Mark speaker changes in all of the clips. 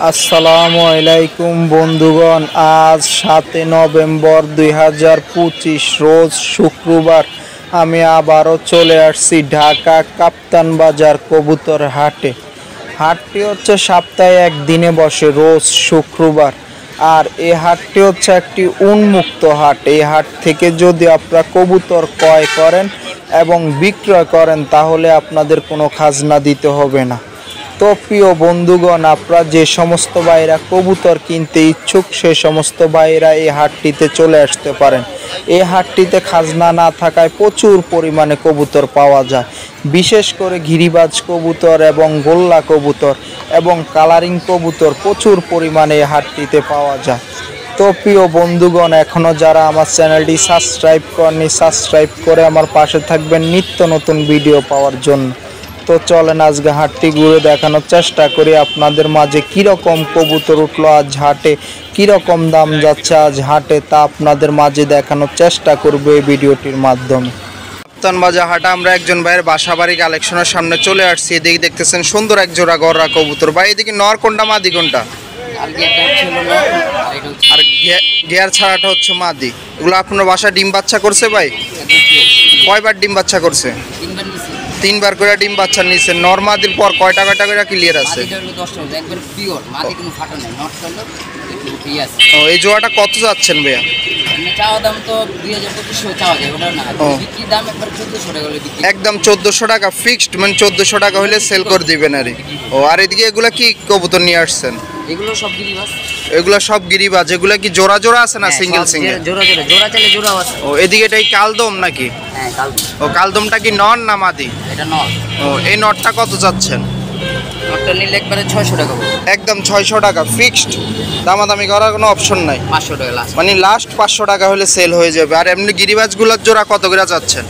Speaker 1: আসসালামু আলাইকুম বন্ধুগণ, আজ 7 নভেম্বর 2025 রোজ শুক্রবার আমি আবারও চলে আসছি ঢাকা কাপ্তান বাজার কবুতর হাটে। হাটটি হচ্ছে সপ্তাহে একদিনে বসে রোজ শুক্রবার, আর এই হাটটি হচ্ছে একটি উন্মুক্ত হাট। এই হাট থেকে যদি আপনারা কবুতর ক্রয় করেন এবং বিক্রয় করেন তাহলে আপনাদের কোনো খাজনা দিতে হবে না। তো প্রিয় বন্ধুগণ, আপনারা যে সমস্ত ভাইরা কবুতর কিনতে ইচ্ছুক সে সমস্ত ভাইরা এই হাটটিতে চলে আসতে পারেন। এই হাটটিতে খাজনা না থাকায় প্রচুর পরিমাণে কবুতর পাওয়া যায়, বিশেষ করে গিরিবাজ কবুতর এবং গোল্লা কবুতর এবং কালারিং কবুতর প্রচুর পরিমাণে এই হাটটিতে পাওয়া যায়। তো প্রিয় বন্ধুগণ, এখনও যারা আমার চ্যানেলটি সাবস্ক্রাইব করেনি সাবস্ক্রাইব করে আমার পাশে থাকবেন নিত্য নতুন ভিডিও পাওয়ার জন্য। তো চলেন আজকে হাটটি ঘুরে দেখানোর চেষ্টা করি আপনাদের মাঝে কীরকম কবুতর উঠলো আজ হাটে, কীরকম দাম যাচ্ছে আজ হাটে, তা আপনাদের মাঝে দেখানোর চেষ্টা করবো এই ভিডিওটির মাধ্যমে। কাপ্তান বাজার হাটে আমরা একজন ভাইয়ের বাসাবাড়ি কালেকশনের সামনে চলে আসছি। এদিকে দেখতেছেন সুন্দর এক জোড়া গররা কবুতর। ভাই এদিকে নর কোনটা মাদি কোনটা? আর গিয়ার ছাড়াটা হচ্ছে মাদি। এগুলো আপনার বাসায় ডিম বাচ্চা করছে ভাই? কয়বার ডিম বাচ্চা করছে? 3বার করে ডিম বাচ্চা নিচ্ছে। নরমাদির পর কয়টা করে ক্লিয়ার আছে? ও, এই জোড়াটা কত যাচ্ছেন ভাইয়া? একদম 1400 টাকা ফিক্সড, মানে 1400 টাকা হলে সেল করে দিবেন আর। ও, আর এদিকে এগুলা কি কবুতর নিয়ে আসছেন?
Speaker 2: এগুলো সব গিরিবাজ।
Speaker 1: এগুলো সব গিরিবাজ। এগুলা কি জোড়া জোড়া আছে না সিঙ্গেল সিঙ্গেল?
Speaker 2: জোড়া জোড়া, জোড়া চাইলে জোড়াও আছে।
Speaker 1: ও, এদিকে এটাই কালদম নাকি?
Speaker 2: হ্যাঁ, কালদম।
Speaker 1: ও, কালদমটা কি নর না মাদি?
Speaker 2: এটা নর।
Speaker 1: ও, এই নরটা কত যাচ্ছেন?
Speaker 2: নরটা নিলে একবারে 600 টাকা।
Speaker 1: একদম 600 টাকা ফিক্সড, দামাদামি করার কোনো অপশন নাই।
Speaker 2: 500 টাকা লাস্ট,
Speaker 1: মানে লাস্ট 500 টাকা হলে সেল হয়ে যাবে। আর এমনি গিরিবাজগুলোর জোড়া কত করে যাচ্ছেন?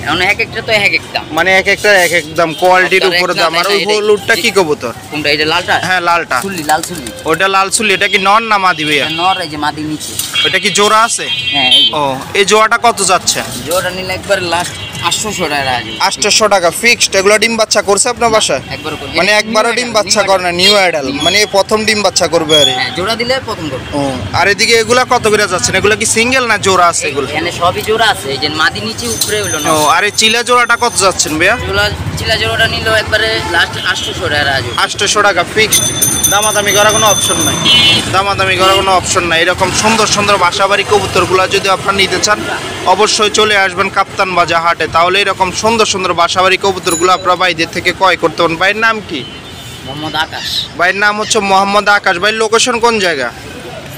Speaker 2: এখন এক একটা তো এক এক দাম,
Speaker 1: মানে এক একটা এক এক দাম, কোয়ালিটির উপরে দাম। আর ওই হলুদটা কি কবুতর?
Speaker 2: কোনটা? এটা লালটা?
Speaker 1: হ্যাঁ, লালটা।
Speaker 2: চুল্লি, লাল চুল্লি।
Speaker 1: ওটা লাল চুল্লি। এটা কি নর না মাদি ভাইয়া?
Speaker 2: নর। এই যে মাদি নিচে।
Speaker 1: ওটা কি জোড়া আছে?
Speaker 2: হ্যাঁ।
Speaker 1: ও, এই জোড়াটা কত যাচ্ছে?
Speaker 2: জোড়া নিলে একবারে লাস্ট 800 টাকা।
Speaker 1: 800 টাকা ফিক্সড। এগুলো ডিম বাচ্চা করছে আপনার বাসায়?
Speaker 2: একবার করে,
Speaker 1: মানে একবারও ডিম বাচ্চা করে না? নিউ অ্যাডাল, মানে প্রথম ডিম বাচ্চা করবে আর।
Speaker 2: হ্যাঁ, জোড়া দিলে প্রথম করবে।
Speaker 1: ও, আর এদিকে এগুলা কত করে যাচ্ছেন? এগুলা কি সিঙ্গেল না জোড়া আছে এগুলো?
Speaker 2: এখানে সবই জোড়া আছে। এই যে মাদি নিচে উপরে হলো না।
Speaker 1: ও, আর এই চিলা জোড়াটা কত যাচ্ছেন ভাইয়া?
Speaker 2: চিলা জোড়াটা নিলেও একবারে লাস্ট 800 টাকা।
Speaker 1: 800 টাকা ফিক্সড, দামাদামি করার কোনো অপশন নাই। দামাদামি করার কোনো অপশন নাই। এরকম সুন্দর সুন্দর বাসাবাড়ি কবুতরগুলো যদি আপনারা নিতে চান অবশ্যই চলে আসবেন কাপ্তান বাজার হাটে। তাহলে এরকম সুন্দর সুন্দর বাসাবাড়ি কবুতরগুলো আপনারা ভাইদের থেকে ক্রয় করতে পারেন। ভাইয়ের নাম কি?
Speaker 2: মোহাম্মদ আকাশ।
Speaker 1: ভাইয়ের নাম হচ্ছে মোহাম্মদ আকাশ। ভাই লোকেশন কোন জায়গা?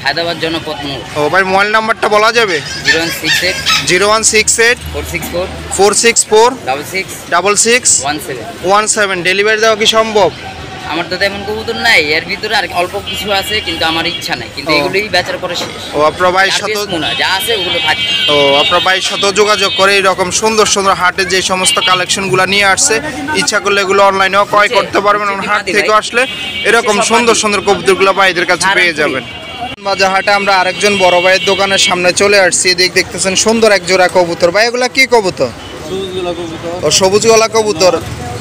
Speaker 2: হায়দ্রাবাদ জনপথ মোড়।
Speaker 1: ও ভাই, মোবাইল নাম্বারটা বলা যাবে?
Speaker 2: 0168
Speaker 1: 0168
Speaker 2: 464
Speaker 1: 464
Speaker 2: 66
Speaker 1: 66 17। ডেলিভারি দেওয়া কি সম্ভব?
Speaker 2: আমার তো তেমন কবুতর নাই, এর ভিতরে আর অল্প কিছু আছে, কিন্তু আমার ইচ্ছা নাই, কিন্তু এগুলোই বেচার পরে শেষ।
Speaker 1: ও, আপনার ভাইয়ের সাথে
Speaker 2: যা আছে ওগুলো থাকে।
Speaker 1: ও, আপনার ভাইয়ের সাথে যোগাযোগ করে এরকম সুন্দর সুন্দর হাটে যে সমস্ত কালেকশনগুলো নিয়ে আসছে ইচ্ছা করলে এগুলো অনলাইনেও ক্রয় করতে পারবেন। হাট থেকে আসলে এরকম সুন্দর সুন্দর কবুতরগুলো ভাইদের কাছে পেয়ে যাবেন। বাজার হাটে আমরা আরেকজন বড় ভাইয়ের দোকানের সামনে চলে আসছি। দেখতেছেন সুন্দর এক জোড়া কবুতর। ভাই এগুলা কি কবুতর? ও, সবুজ গলা কবুতর।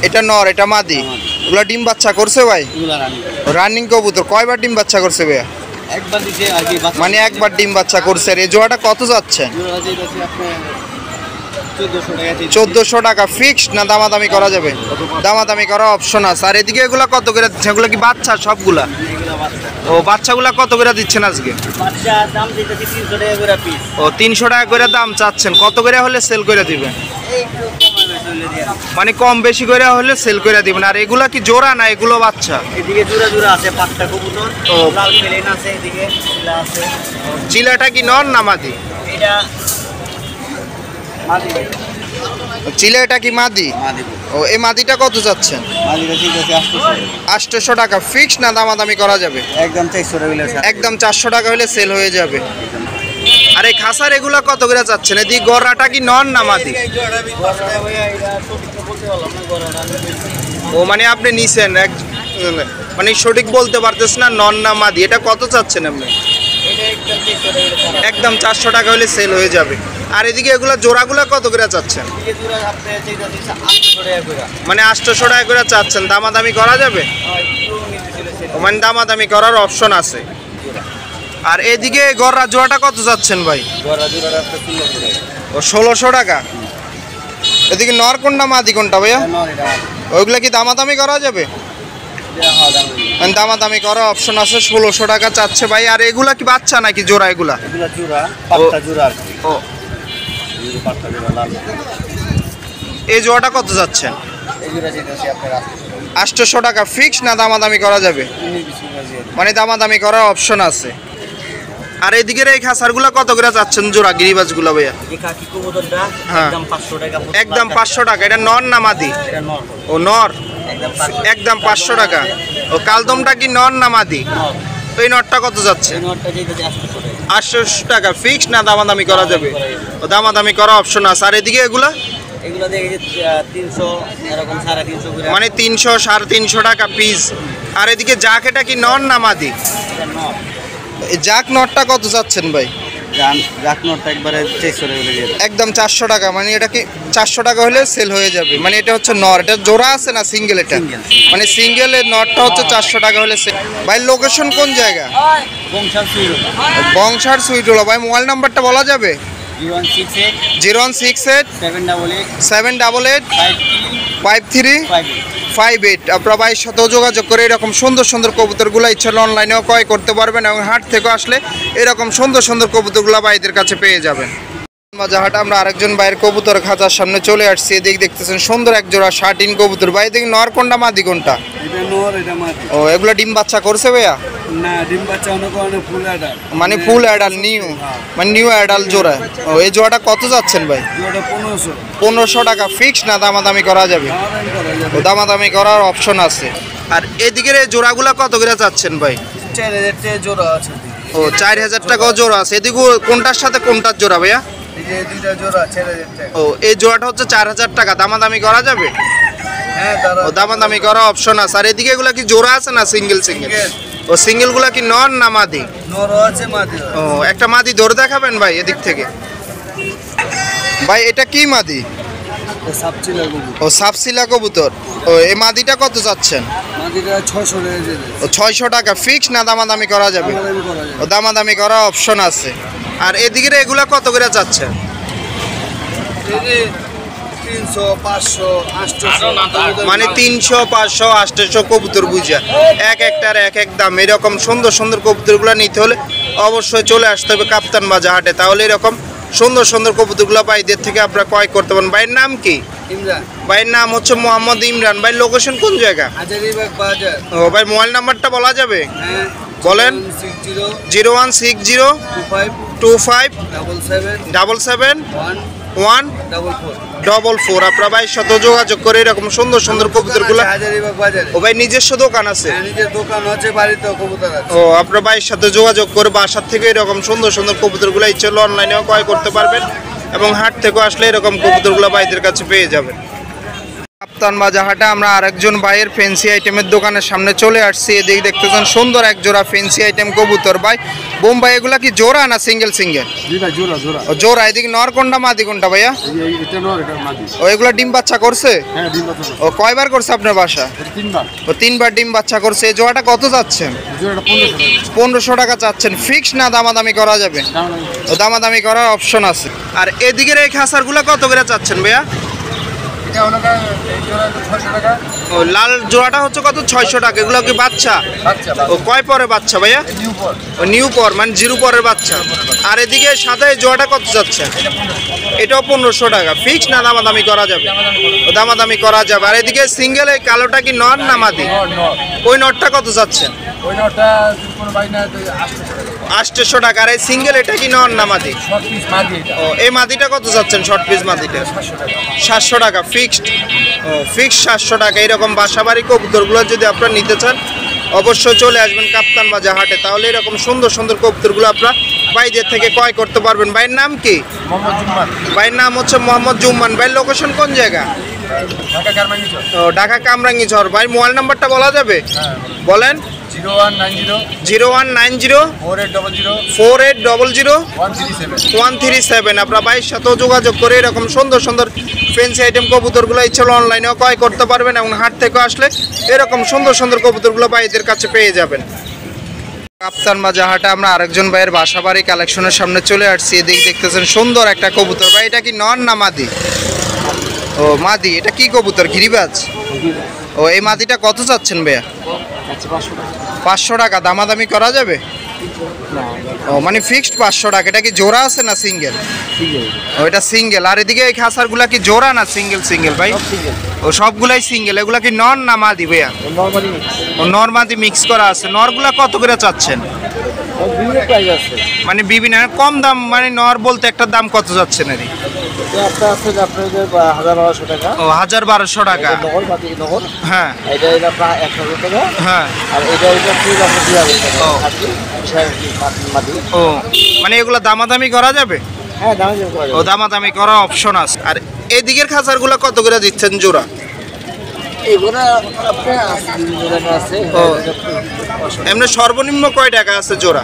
Speaker 1: এটা নর, এটা মাদি। এগুলা ডিম বাচ্চা করছে ভাই? রানিং কবুতর। কয়বার ডিম বাচ্চা করছে ভাইয়া? মানে একবার ডিম বাচ্চা করছে। আর এই জোড়াটা কত যাচ্ছে? 1400 টাকা ফিক্সড, না দামাদামি করা যাবে? দামাদামি করার অপশন আছে। আর এদিকে এগুলা কত করে দিচ্ছে? এগুলো কি বাচ্চা সবগুলা? ও, বাচ্চাগুলা কত করে দিচ্ছেন আজকে? ও, 300 টাকা করে দাম চাচ্ছেন। কত করে হলে সেল করে দিবেন? মানে কম বেশি করে হলে সেল করে দিবেন। আর এগুলা কি জোড়া না এগুলো বাচ্চা?
Speaker 2: এদিকে জোড়া জোড়া আছে, 5টা কবুতর। ও, লাল প্লেন আছে, এদিকে চিলা আছে।
Speaker 1: চিলাটা কি নর না মাদি?
Speaker 2: এটা মাদি।
Speaker 1: চিলাটা কি মাদি? মাদি। ও, এই মাদিটা কত যাচ্ছেন?
Speaker 2: মাদিটা ঠিক আছে
Speaker 1: 800 টাকা ফিক্সড, না দামাদামি করা যাবে?
Speaker 2: একদম 400 টাকা।
Speaker 1: একদম 400 টাকা হলে সেল হয়ে যাবে। আর এই খাসার এগুলা কত করে যাচ্ছেন? এদিকে গররাটা কি নর না মাদি? ও, মানে আপনি নিছেন মানে সঠিক বলতে পারতেছ না নর না মাদি। এটা কত চাচ্ছেন আপনি? একদম 400 টাকা হলে সেল হয়ে যাবে। আর এদিকে এগুলা জোড়াগুলা কত করে চাচ্ছেন? মানে 800 টাকা করে চাচ্ছেন, দামাদামি করা যাবে? মানে দামাদামি করার অপশন আছে। আর এদিকে গররা জোড়াটা কত যাচ্ছেন ভাই? ও 1600 টাকা। এদিকে নর কোনটা মাদি কোনটা ভাইয়া? ওইগুলা কি দামাদামি করা যাবে? মানে দামাদামি করার অপশন আছে, 1600 টাকা চাচ্ছে ভাই। আর এগুলা কি বাচ্চা নাকি জোড়া? এগুলা ও এই জোড়াটা কত যাচ্ছেন? 800 টাকা ফিক্স না দামাদামি করা যাবে? মানে দামাদামি করার অপশন আছে। আর এদিকের এই খাসারগুলা কত করে যাচ্ছেন জোড়া গিরিবাজগুলা ভাইয়া? হ্যাঁ একদম 500 টাকা। এটা নর না মাদি? ও নর, একদম 500 টাকা। ও কালদমটা কি নর না মাদি? এই নরটা কত যাচ্ছে? 800 টাকা ফিক্স না দামাদামি করা যাবে? ও দামাদামি করা অপশন আছে। আর এদিকে এগুলা মানে 300 350 টাকা পিস। আর এদিকে জাক এটা কি নর না মাদি? জাক নটটা কত যাচ্ছেন ভাই? একদম 400 টাকা। মানে এটা কি 400 টাকা হলে সেল হয়ে যাবে? মানে এটা হচ্ছে নর, এটা জোড়া আছে না সিঙ্গেল? এটা মানে সিঙ্গেল এর নটটা হচ্ছে 400 টাকা হলে সেল। ভাই লোকেশন কোন জায়গা? বংশার সুইটুলা। ভাই মোবাইল নাম্বারটা বলা যাবে? 0168 788 5358। আপনারা ভাইয়ের সাথেও যোগাযোগ করে এরকম সুন্দর সুন্দর কবুতরগুলো ইচ্ছা অনলাইনেও ক্রয় করতে পারবেন এবং হাট থেকে আসলে এরকম সুন্দর সুন্দর কবুতরগুলো ভাইদের কাছে পেয়ে যাবেন। বাজারহাট আমরা আরেকজন ভাইয়ের কবুতর খাঁচার সামনে চলে আসছি। এদিকে দেখতেছেন সুন্দর এক জোড়া শার্টিন কবুতর। ভাই দেখি নর কোনটা মাদি কোনটা? ও এগুলো ডিম বাচ্চা করছে ভাইয়া?
Speaker 3: না ডিম বাচ্চা ফুল অ্যাডাল।
Speaker 1: মানে ফুল অ্যাডাল নিউ, মানে নিউ অ্যাডাল জোড়া। ও এই জোড়াটা কত যাচ্ছেন ভাই? 1500 টাকা ফিক্স না দামাদামি করা যাবে? ও দামাদামি করার অপশন আছে। আর এদিকের এই জোড়াগুলা কত করে যাচ্ছেন ভাই?
Speaker 3: 4000 টাকা জোড়া আছে।
Speaker 1: ও 4000 টাকা জোড়া আছে। এদিকে কোনটার সাথে কোনটার জোড়া ভাইয়া?
Speaker 3: এই যে দুইটা জোড়া 4000 টাকা।
Speaker 1: ও এই জোড়াটা হচ্ছে 4000 টাকা। দামাদামি করা যাবে?
Speaker 3: হ্যাঁ
Speaker 1: ও দামাদামি করার অপশন আছে। আর এদিকে এগুলা কি জোড়া আছে না সিঙ্গেল সিঙ্গেল? ও সিঙ্গেল গুলা কি নর না মাদি?
Speaker 3: নর আছে মাদি।
Speaker 1: ও একটা মাদি ধরে দেখাবেন ভাই এদিক থেকে? ভাই এটা কি মাদি?
Speaker 3: সাপচিলা কবুতর।
Speaker 1: ও সাপচিলা কবুতর। ও এই মাদিটা কত যাচ্ছেন?
Speaker 3: মাদিটা 600 টাকা যাবে।
Speaker 1: ও 600 টাকা ফিক্স না দামাদামি করা যাবে? ও দামাদামি করার অপশন আছে। আর এদিকে এগুলা কত করে যাচ্ছে?
Speaker 3: 300 500 800।
Speaker 1: মানে 300 500 800 কবুতর বুঝা এক একটার এক এক দাম। এরকম সুন্দর সুন্দর কবুতরগুলো নিতে হলে অবশ্যই চলে আসতে হবে কাপ্তান বাজার হাটে। তাহলে এরকম সুন্দর সুন্দর কবুতরগুলো ভাইদের থেকে আপনারা ক্রয় করতে পারেন। ভাইয়ের নাম কি?
Speaker 3: ইমরান।
Speaker 1: ভাইয়ের নাম হচ্ছে মোহাম্মদ ইমরান। ভাই লোকেশন কোন জায়গা?
Speaker 3: হাজারীবাগ বাজার।
Speaker 1: ও ভাই মোবাইল নাম্বারটা বলা যাবে?
Speaker 3: হ্যাঁ
Speaker 1: বলেন।
Speaker 3: 0160
Speaker 1: 25
Speaker 3: 77
Speaker 1: 77
Speaker 3: 1
Speaker 1: 44। আপনারা ভাইয়ের সাথে যোগাযোগ করে এরকম সুন্দর সুন্দর কবুতরগুলো।
Speaker 3: হাজারীবাগ বাজারে।
Speaker 1: ও ভাই নিজস্ব দোকান আছে?
Speaker 3: নিজের দোকান আছে, বাড়িতে কবুতর আছে।
Speaker 1: ও আপনার ভাইয়ের সাথে যোগাযোগ করে বাসার থেকে এরকম সুন্দর সুন্দর কবুতরগুলো ইচ্ছে হলে অনলাইনেও ক্রয় করতে পারবেন এবং হাট থেকে আসলে এরকম কবুতরগুলো ভাইদের কাছে পেয়ে যাবেন। কাপ্তান বাজার হাটে আমরা আরেকজন ভাইয়ের ফ্যান্সি আইটেমের দোকানের সামনে চলে আসছি। এদিকে দেখতেছেন সুন্দর এক জোড়া ফ্যান্সি আইটেম কবুতর। ভাই বোম্বাই এগুলা কি জোড়া না সিঙ্গেল সিঙ্গেল?
Speaker 3: জোড়া জোড়া।
Speaker 1: ও জোড়া। এদিকে নর কোনটা মাদি কোনটা ভাইয়া?
Speaker 3: এটা নর এটা মাদি।
Speaker 1: ও এগুলা ডিম বাচ্চা করছে?
Speaker 3: হ্যাঁ ডিম বাচ্চা।
Speaker 1: ও কয়বার করছে আপনার বাসা?
Speaker 3: 3বার।
Speaker 1: ও 3বার ডিম বাচ্চা করছে। এই জোড়াটা কত যাচ্ছেন?
Speaker 3: জোড়াটা 1500 টাকা।
Speaker 1: 1500 টাকা চাচ্ছেন ফিক্স না দামাদামি করা যাবে? ও দামাদামি করার অপশন আছে। আর এদিকের এই খাসারগুলো কত করে চাচ্ছেন ভাইয়া?
Speaker 3: এটা হলো এই জোড়াটা 600 টাকা।
Speaker 1: ও লাল জোড়াটা হচ্ছে কত? 600 টাকা। এগুলো কি বাচ্চা?
Speaker 3: বাচ্চা।
Speaker 1: ও কয় পরে বাচ্চা ভাইয়া?
Speaker 3: নিউ পর।
Speaker 1: ও নিউ পর মানে 0 পরের বাচ্চা। আর এদিকে সাদা এই জোড়াটা কত যাচ্ছে? এটাও 1500 টাকা ফিক্স না দামাদামি করা যাবে? ও দামাদামি করা যাবে। আর এদিকে সিঙ্গেল এই কালোটা কি নর না মাদি? ওই নটটা কত যাচ্ছে?
Speaker 3: ওই নটটা কোনো ভাই না 800
Speaker 1: 800
Speaker 3: টাকা।
Speaker 1: টাকা। আর এই সিঙ্গেল এটা কি নর না মাদি?
Speaker 3: শর্ট পিস মাদি এটা।
Speaker 1: ও এই মাদিটা কত যাচ্ছেন শর্ট পিস মাদিটা?
Speaker 3: 700 টাকা।
Speaker 1: 700 টাকা ফিক্সড। ও ফিক্স 700 টাকা। এরকম বাসাবাড়ি কবুতরগুলো যদি আপনারা নিতে চান অবশ্যই চলে আসবেন কাপ্তান বাজার হাটে। তাহলে এরকম সুন্দর সুন্দর কবুতরগুলো আপনারা ভাইদের থেকে ক্রয় করতে পারবেন। ভাইয়ের নাম কি?
Speaker 3: মোহাম্মদ জুম্মান।
Speaker 1: ভাইয়ের নাম হচ্ছে মোহাম্মদ জুম্মান। ভাইয়ের লোকেশন কোন জায়গা?
Speaker 3: ঢাকা কারমাঙ্গিচর।
Speaker 1: ও ঢাকা কামরাঙ্গীচর। ভাই মোবাইল নাম্বারটা বলা যাবে?
Speaker 3: হ্যাঁ
Speaker 1: বলেন। 0190 4800 137। আপনারা ভাইয়ের সাথেও যোগাযোগ করে এরকম সুন্দর সুন্দর ফেন্সি আইটেম কবুতরগুলো ইচ্ছা অনলাইনেও ক্রয় করতে পারবেন এবং হাট থেকে আসলে এরকম সুন্দর সুন্দর কবুতরগুলো ভাইদের কাছে পেয়ে যাবেন। কাপ্তান বাজার হাটে আমরা আরেকজন ভাইয়ের বাসাবাড়ি কালেকশনের সামনে চলে আসছি। এদিকে দেখতেছেন সুন্দর একটা কবুতর। ভাই এটা কি নর না মাদি? ও মাদি। এটা কি কবুতর? গিরিবাজ। ও এই মাদিটা কত চাচ্ছেন ভাইয়া? 500 টাকা। দামাদামি করা যাবে? ও মানে ফিক্সড 500 টাকা। এটা কি জোড়া আছে না সিঙ্গেল? ও এটা সিঙ্গেল। আর এদিকে এই খাসারগুলা কি জোড়া না সিঙ্গেল? সিঙ্গেল ভাই। ও সবগুলাই সিঙ্গেল। এগুলা কি নর না মাদি ভাইয়া? ও নর মাদি মিক্স করা আছে। নরগুলা কত করে চাচ্ছেন? মানে বিভিন্ন কম দাম, মানে নর বলতে একটা দাম কত যাচ্ছেন? এর
Speaker 3: একটা আছে আপনার 1200 টাকা।
Speaker 1: ও 1200 টাকা। হ্যাঁ
Speaker 3: এটা প্রায় 1000 টাকা।
Speaker 1: হ্যাঁ
Speaker 3: আর এটা ঠিক আছে 2000 টাকা।
Speaker 1: ও মানে এগুলো দামাদামি করা যাবে?
Speaker 3: হ্যাঁ দামাদামি করা যাবে।
Speaker 1: ও দামাদামি করা অপশন আছে। আর এই দিকের খাঁচারগুলো কত করে দিচ্ছেন জোড়া?
Speaker 3: এগুলা আপনার আছে।
Speaker 1: ও এমনি সর্বনিম্ন কয় টাকা আছে জোড়া?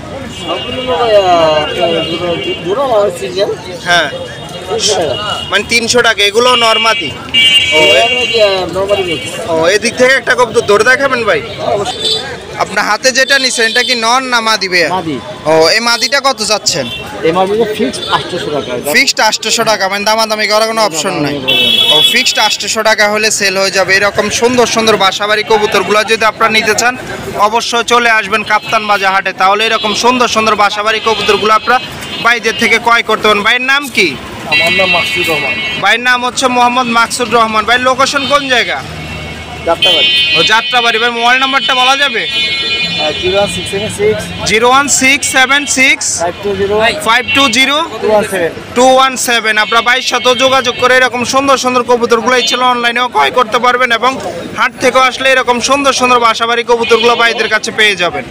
Speaker 1: হ্যাঁ মানে 300 টাকা। এগুলো নরমাদি। ও এদিক থেকে একটা কবুতর ধরে দেখাবেন ভাই? আপনার হাতে যেটা নিছেন এটা কি নর না মাদি ভাইয়া? ও এই মাদিটা কত যাচ্ছেন? ফিক্সড 800 টাকা। মানে দামাদামি করার কোনো অপশন নাই। ও ফিক্সড 800 টাকা হলে সেল হয়ে যাবে। এরকম সুন্দর সুন্দর বাসাবাড়ি কবুতরগুলো যদি আপনারা নিতে চান অবশ্যই চলে আসবেন কাপ্তান বাজার হাটে। তাহলে এরকম সুন্দর সুন্দর বাসাবাড়ি কবুতরগুলো আপনারা ভাইদের থেকে ক্রয় করতে পারেন। ভাইয়ের নাম কি?
Speaker 3: আমার নাম মাকসুদ রহমান।
Speaker 1: ভাইয়ের নাম হচ্ছে মোহাম্মদ মাকসুদ রহমান। ভাই লোকেশন কোন জায়গা?
Speaker 3: যাত্রাবাড়ি।
Speaker 1: ও যাত্রাবাড়ি। ভাই মোবাইল নাম্বারটা বলা যাবে?
Speaker 3: 01676
Speaker 1: 520
Speaker 3: 217।
Speaker 1: 217। আপনারা ভাইয়ের সাথে যোগাযোগ করে এরকম সুন্দর সুন্দর কবুতরগুলো ইচ্ছা অনলাইনেও ক্রয় করতে পারবেন এবং হাট থেকে আসলে এরকম সুন্দর সুন্দর বাসাবাড়ি কবুতরগুলো ভাইদের কাছে পেয়ে যাবেন।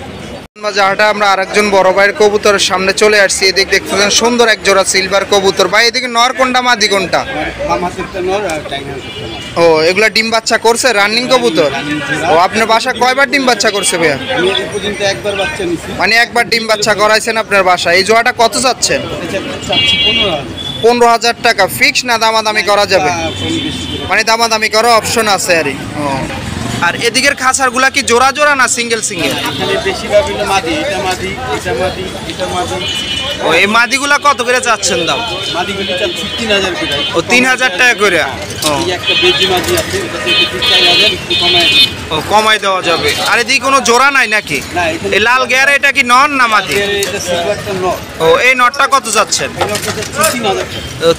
Speaker 1: বাজারটা আমরা আরেকজন বড় ভাইয়ের কবুতরের সামনে চলে আসছি। এদিকে দেখতেছেন সুন্দর এক জোড়া সিলভার কবুতর। ভাই এদিকে নর কোনটা মাদি কোনটা? ও এগুলা ডিম বাচ্চা করছে? রানিং কবুতর। ও আপনার বাসা কয়বার ডিম বাচ্চা করছে ভাইয়া? মানে একবার ডিম বাচ্চা করাইছেন আপনার বাসা। এই জোড়াটা কত চাচ্ছেন? 15,000 টাকা। ফিক্স না দামাদামি করা যাবে? মানে দামাদামি করার অপশন আছে আর। আর এদিকের খাঁচারগুলা কি জোড়া জোড়া না সিঙ্গেল সিঙ্গেল? ও এই মাদিগুলা কত করে চাচ্ছেন দাম? ও 3000 টাকা করে। ও কমাই দেওয়া যাবে। আর এদিকে কোনো জোড়া নাই নাকি? এই লাল গেয়ার এটা কি নর না মাদি? ও এই নটটা কত চাচ্ছেন?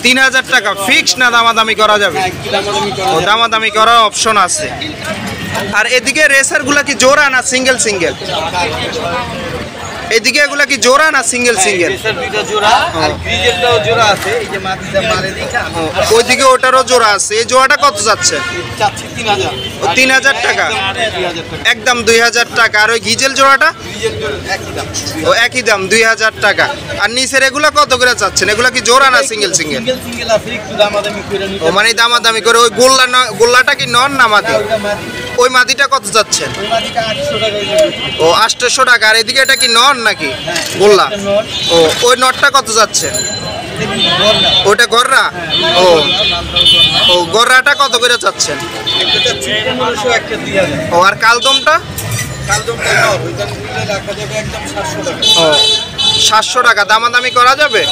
Speaker 1: 3000 টাকা। ফিক্স না দামাদামি করা যাবে? ও দামাদামি করার অপশন আছে। আর এদিকে রেসার গুলা কি জোড়া না সিঙ্গেল সিঙ্গেল? এদিকে এগুলা কি জোড়া না সিঙ্গেল সিঙ্গেল? ওইদিকে ওটারও জোড়া আছে। এই জোড়াটা কত যাচ্ছে? 3000 টাকা। একদম 2000 টাকা। আর ওই গিজেল জোড়াটা? ও একই দাম 2000 টাকা। আর নিচের এগুলা কত করে চাচ্ছেন? এগুলা কি জোড়া না সিঙ্গেল সিঙ্গেল? ও মানে দামাদামি করে। ওই গোল্লাটা কি নর না মাদি? ওই মাদিটা কত যাচ্ছেন? ও 800 টাকা। আর এদিকে এটা কি নর নাকি গোল্লা? ও ওই নটটা কত যাচ্ছেন? ওটা গররা। ও ও গররাটা কত করে চাচ্ছেন? ও আর কালদমটা? ও 700 টাকা। দামাদামি করা যাবে?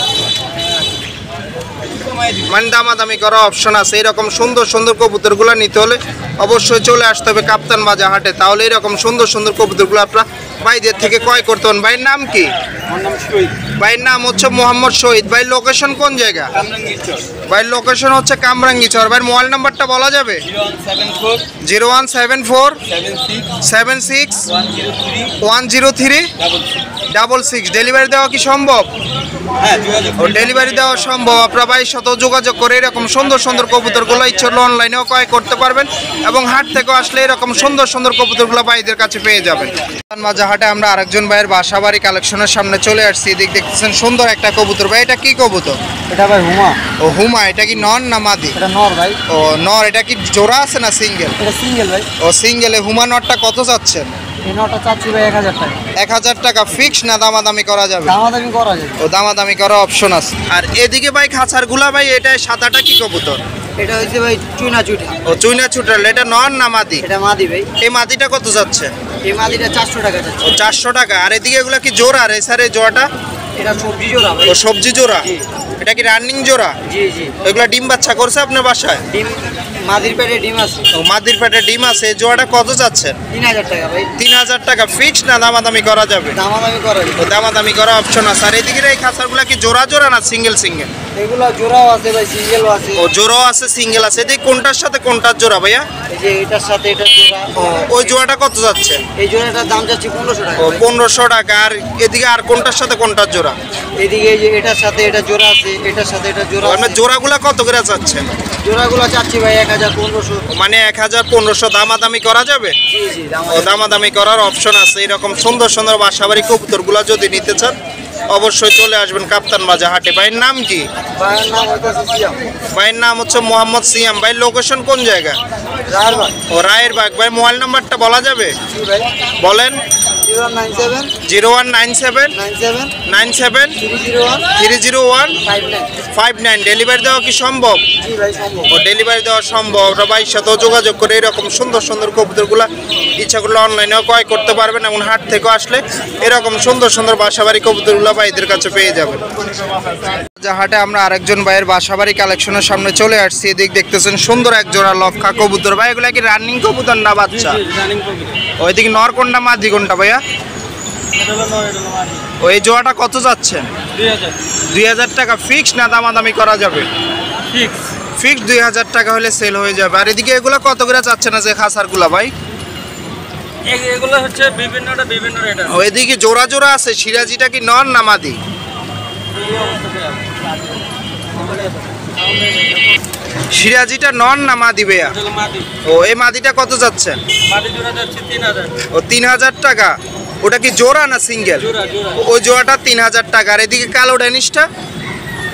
Speaker 1: মানে দামাদামি করা অপশন আছে। এরকম সুন্দর সুন্দর কবুতরগুলো নিতে হলে অবশ্যই চলে আসতে হবে কাপ্তান বাজার হাটে। তাহলে এরকম সুন্দর সুন্দর কবুতরগুলো আপনারা ভাইদের থেকে ক্রয় করতে পারেন। ভাইয়ের নাম কি? ভাইয়ের নাম হচ্ছে মোহাম্মদ শহীদ। ভাই লোকেশন কোন জায়গা? ভাইয়ের লোকেশন হচ্ছে কামরাঙ্গীচর। ভাইয়ের মোবাইল নাম্বারটা বলা যাবে? 0174 76 103 66। ডেলিভারি দেওয়া কি সম্ভব? ডেলিভারি দেওয়া সম্ভব। আপনারা ভাইয়ের সাথে যোগাযোগ করে এরকম সুন্দর সুন্দর কবুতরগুলো ইচ্ছা হলে অনলাইনেও ক্রয় করতে পারবেন এবং হাট থেকে আসলে এরকম সুন্দর সুন্দর কবুতরগুলো ভাইদের কাছে পেয়ে যাবেন। বাজার হাটে আমরা আরেকজন ভাইয়ের বাসাবাড়ি কালেকশনের সামনে চলে আসছি। এদিক দেখতেছেন সুন্দর একটা কবুতর। ভাই এটা কি কবুতর?
Speaker 3: এটা ভাই হুমা।
Speaker 1: ও হুমা। এটা কি নর না মাদি?
Speaker 3: এটা নর ভাই।
Speaker 1: ও নর। এটা কি জোড়া আছে না সিঙ্গেল?
Speaker 3: এটা সিঙ্গেল ভাই।
Speaker 1: ও সিঙ্গেলে। হুমা নরটা কত চাচ্ছেন?
Speaker 3: এই নটা চাচ্ছি ভাই 1000 টাকা।
Speaker 1: 1000 টাকা ফিক্স না দামাদামি করা যাবে?
Speaker 3: দামাদামি করা যাবে।
Speaker 1: ও দামাদামি করার অপশন আছে। আর এদিকে ভাই খাঁচারগুলা ভাই এটা সাদাটা কি কবুতর?
Speaker 3: এটা হচ্ছে ভাই চুনা চুটা।
Speaker 1: ও চুইনা চুটাল, এটা নর না মাদি?
Speaker 3: এটা মাদি ভাই।
Speaker 1: এই মাদিটা কত যাচ্ছে?
Speaker 3: এই মাদিটা 400 টাকা যাচ্ছে।
Speaker 1: ও 400 টাকা। আর এদিকে এগুলা কি জোড়া রেসারে জোড়াটা?
Speaker 3: এটা সবজি জোড়া ভাই।
Speaker 1: ও সবজি জোড়া।
Speaker 3: জি।
Speaker 1: এটা কি রানিং জোড়া?
Speaker 3: জি জি।
Speaker 1: এগুলা ডিম বাচ্চা করছে আপনার বাসায়?
Speaker 3: ডিম মাদির পেটে ডিম আছে।
Speaker 1: ও মাদির পেটে ডিম আছে। এই জোড়াটা কত যাচ্ছে?
Speaker 3: 3000 টাকা ভাই।
Speaker 1: 3000 টাকা ফিক্স না দামাদামি করা যাবে?
Speaker 3: দামাদামি করা যাবে।
Speaker 1: ও দামাদামি করা অপশন আছে। আর এদিকে এই খাঁচারগুলা কি জোড়া জোড়া না সিঙ্গেল সিঙ্গেল?
Speaker 3: এগুলা জোড়াও আছে ভাই, সিঙ্গেলও আছে।
Speaker 1: ও জোড়াও আছে সিঙ্গেল আছে। এদিকে কোনটার সাথে কোনটার জোড়া ভাইয়া?
Speaker 3: এই যে এটার সাথে এটা জোড়া।
Speaker 1: ও ওই জোড়াটা কত যাচ্ছে?
Speaker 3: এই জোড়াটার দাম যাচ্ছে 1500 টাকা
Speaker 1: ও
Speaker 3: ভাই।
Speaker 1: 1500 টাকা। আর এদিকে আর কোনটার সাথে কোনটার জোড়া?
Speaker 3: এদিকে এই যে এটার সাথে এটা জোড়া আছে, এটার সাথে এটা জোড়া
Speaker 1: আপনার
Speaker 3: আছে।
Speaker 1: জোড়াগুলা কত করে যাচ্ছে?
Speaker 3: জোড়াগুলো চাচ্ছি ভাই 1000 1500।
Speaker 1: মানে 1000 1500 দামাদামি করা যাবে?
Speaker 3: জি জি
Speaker 1: ও দামাদামি করার অপশন আছে। এরকম সুন্দর সুন্দর বাসাবাড়ি কবুতরগুলা যদি নিতে চান অবশ্যই চলে আসবেন কাপ্তান বাজার হাটে। ভাইয়ের নাম কি?
Speaker 3: ভাইয়ের নাম হইতাছে সিয়াম।
Speaker 1: ভাইয়ের নাম হচ্ছে মোহাম্মদ সিয়াম। ভাই লোকেশন কোন জায়গা?
Speaker 3: রারবাগ।
Speaker 1: ও রায়েরবাগ। ভাই মোবাইল নাম্বারটা বলা যাবে?
Speaker 3: জি ভাই।
Speaker 1: বলেন।
Speaker 3: 0197
Speaker 1: 0197
Speaker 3: 97
Speaker 1: 97
Speaker 3: 301
Speaker 1: 301
Speaker 3: 59।
Speaker 1: 59। ডেলিভারি দেওয়া কি সম্ভব?
Speaker 3: জি ভাই সম্ভব।
Speaker 1: ও ডেলিভারি দেওয়া সম্ভব। ওরা ভাইয়ের সাথেও যোগাযোগ করে এরকম সুন্দর সুন্দর কবুতরগুলা ইচ্ছা করলে অনলাইনেও ক্রয় করতে পারবেন এবং হাট থেকে আসলে এরকম সুন্দর সুন্দর বাসাবাড়ি কবুতরগুলো ভাইদের কাছে পেয়ে যাবেন। হাটে আমরা আরেকজন ভাইয়ের বাসাবাড়ি কালেকশনের সামনে চলে আসছি। এদিক দেখতেছেন সুন্দর এক জোড়া লক্ষা কবুতর। ভাই এগুলা কি রানিং কবুতর না বাচ্চা? ওইদিকে নর কোনটা মাদি কোনটা ভাইয়া? ওই জোড়াটা কত যাচ্ছে? 2000 টাকা ফিক্স না দামাদামি করা যাবে? ফিক্স 2000 টাকা হলে সেল হয়ে যাবে। আর এদিকে এগুলা কত করে যাচ্ছে না যে খাসারগুলা ভাই?
Speaker 3: এগুলো হচ্ছে বিভিন্ন রেট আছে।
Speaker 1: ওইদিকে জোড়া জোড়া আছে। সিরাজিটা কি নর না মাদি? সিরাজিটা নর না মাদি ভাইয়া? ও এই মাদিটা কত যাচ্ছে?
Speaker 3: মাদি জোড়া যাচ্ছে 3000।
Speaker 1: ও 3000 টাকা। ওটা কি জোড়া না সিঙ্গেল? ওই জোড়াটা 3000 টাকা। আর এদিকে কালো ড্যানিশটা?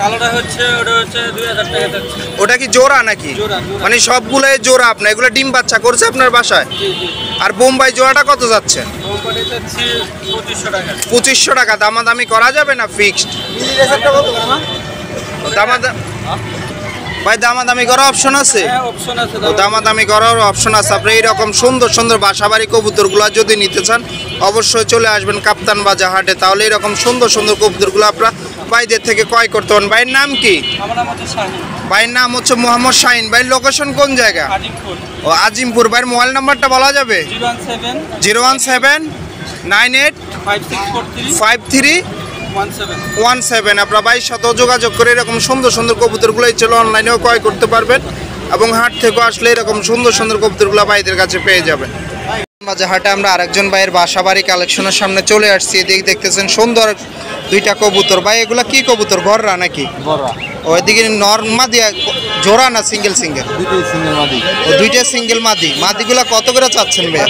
Speaker 3: কালোটা হচ্ছে ওটা হচ্ছে 2000 টাকা যাচ্ছে।
Speaker 1: ওটা কি জোড়া নাকি?
Speaker 3: জোড়া।
Speaker 1: মানে সবগুলাই জোড়া আপনার? এগুলো ডিম বাচ্চা করছে আপনার বাসায়?
Speaker 3: জি জি।
Speaker 1: আর বোম্বাই জোড়াটা কত যাচ্ছে?
Speaker 3: কোম্পানি যাচ্ছে 2500 টাকা।
Speaker 1: 2500 টাকা। দামাদামি করা যাবে না ফিক্সড?
Speaker 3: মিলি রেসারটা কত না?
Speaker 1: ভাই দামাদামি করার অপশন আছে?
Speaker 3: হ্যাঁ অপশন আছে।
Speaker 1: ও দামাদামি করার অপশন আছে। আপনি এইরকম সুন্দর সুন্দর বাসাবাড়ি কবুতরগুলো যদি নিতে চান অবশ্যই চলে আসবেন কাপ্তান বাজার হাটে। তাহলে এরকম সুন্দর সুন্দর কবুতরগুলো আপনারা ভাইদের থেকে ক্রয় করতে পারেন। ভাইয়ের নাম কি?
Speaker 3: আমার নাম হচ্ছে শাহিন।
Speaker 1: ভাইয়ের নাম হচ্ছে মোহাম্মদ শাহিন। ভাই লোকেশন কোন জায়গা?
Speaker 3: আজিমপুর।
Speaker 1: ও আজিমপুর। ভাইয়ের মোবাইল নাম্বারটা বলা যাবে?
Speaker 3: 017
Speaker 1: 017 98
Speaker 3: 5643
Speaker 1: 53
Speaker 3: 17।
Speaker 1: 17। আপনার ভাইয়ের সাথে যোগাযোগ করে এরকম সুন্দর সুন্দর কবুতরগুলো চলে অনলাইনেও ক্রয় করতে পারবেন এবং হাট থেকে আসলে এরকম সুন্দর সুন্দর কবুতরগুলো ভাইদের কাছে পেয়ে যাবেন। বাজার হাটে আমরা আরেকজন ভাইয়ের বাসাবাড়ি কালেকশনের সামনে চলে আসছি। এদিকে দেখতেছেন সুন্দর দুইটা কবুতর। ভাই এগুলা কি কবুতর? ঘররা নাকি? ওইদিকে নর মাদি জোড়া না সিঙ্গেল সিঙ্গেল?
Speaker 3: দুটোই সিঙ্গেল মাদি।
Speaker 1: ও দুইটা সিঙ্গেল মাদি। মাদিগুলা কত করে চাচ্ছেন ভাইয়া?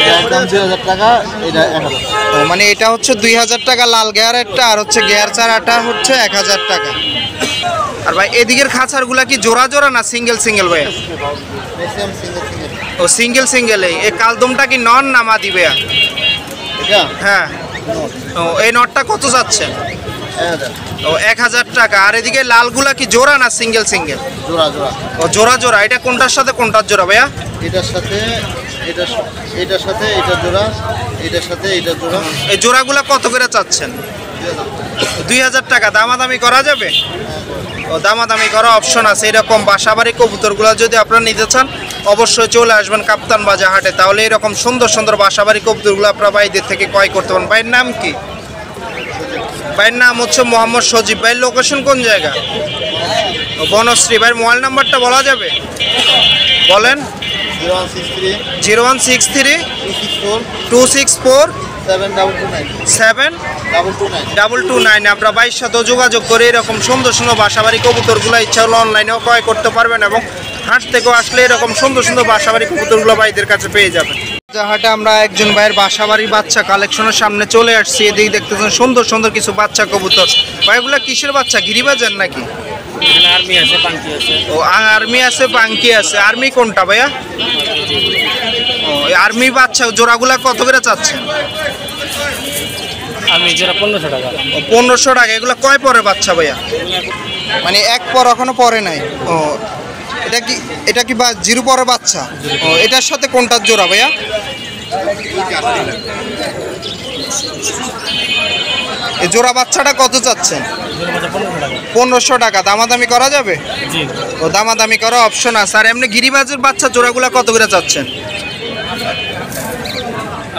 Speaker 3: এটা একদম 2000 টাকা, এটা 1000।
Speaker 1: ও মানে এটা হচ্ছে 2000 টাকা লাল গেয়ার একটা, আর হচ্ছে গেয়ার চারাটা হচ্ছে 1000 টাকা। আর ভাই এদিকের খাঁচারগুলা কি জোড়া জোড়া না সিঙ্গেল সিঙ্গেল ভাইয়া? ও সিঙ্গেল সিঙ্গেল। এই কালদমটা কি নন না মাদি ভাইয়া?
Speaker 3: এটা
Speaker 1: হ্যাঁ। ও এই নটটা কত যাচ্ছে?
Speaker 3: 1000।
Speaker 1: ও 1000 টাকা। আর এদিকে লালগুলা কি জোড়া না সিঙ্গেল সিঙ্গেল?
Speaker 3: জোড়া জোড়া।
Speaker 1: ও জোড়া জোড়া। এটা কোনটার সাথে কোনটার জোড়া ভাইয়া?
Speaker 3: এটার সাথে এটার সাথে এটা জোড়া, এটার সাথে এটা জোড়া।
Speaker 1: এই জোড়াগুলা কত করে চাচ্ছেন? 2000 টাকা। দামাদামি করা যাবে? ও দামাদামি করা অপশন আছে। এরকম বাসাবাড়ি কবুতরগুলো যদি আপনারা নিতে চান অবশ্যই চলে আসবেন কাপ্তান বাজার হাটে। তাহলে এরকম সুন্দর সুন্দর বাসাবাড়ি কবুতরগুলো আপনারা ভাইদের থেকে ক্রয় করতে পারেন। ভাইয়ের নাম কি? ভাইয়ের নাম হচ্ছে মোহাম্মদ সজীব। ভাইয়ের লোকেশন কোন জায়গা? ও বনশ্রী। ভাইয়ের মোবাইল নাম্বারটা বলা যাবে? বলেন।
Speaker 3: 0163
Speaker 1: 0163
Speaker 3: 264
Speaker 1: 264
Speaker 3: 7229
Speaker 1: 7229। আপনারা ভাইয়ের সাথে যোগাযোগ করে এরকম সুন্দর সুন্দর বাসাবাড়ি কবুতরগুলো ইচ্ছা হলে অনলাইনেও ক্রয় করতে পারবেন এবং হাট থেকেও আসলে এরকম সুন্দর সুন্দর বাসাবাড়ি কবুতরগুলো ভাইদের কাছে পেয়ে যাবেন। হাটে আমরা একজন ভাইয়ের বাসাবাড়ি বাচ্চা কালেকশনের সামনে চলে আসছি। এদিকে দেখতেছেন সুন্দর সুন্দর কিছু বাচ্চা কবুতর। ভাইগুলো কিসের বাচ্চা? গিরিবাজার নাকি?
Speaker 3: আর্মি আছে, পাঙ্কি আছে।
Speaker 1: ও আর্মি আছে, পাঙ্কি আছে। আর্মি কোনটা ভাইয়া? ও ওই আর্মি বাচ্চা জোড়াগুলা কত করে চাচ্ছেন?
Speaker 4: আমি যেটা 1500 টাকা।
Speaker 1: 1500 টাকা। এগুলো কয় পরে বাচ্চা ভাইয়া? মানে এক পর এখনো পরে নাই। ও এটা কি বা জিরো পরে বাচ্চা? ও এটার সাথে কোনটার জোড়া ভাইয়া? এই জোড়া বাচ্চাটা কত চাচ্ছেন? 1500 টাকা। দামাদামি করা যাবে?
Speaker 4: জি।
Speaker 1: ও দামাদামি করা অপশন আছে। আর এমনি গিরিবাজের বাচ্চা জোড়াগুলা কত করে চাচ্ছেন?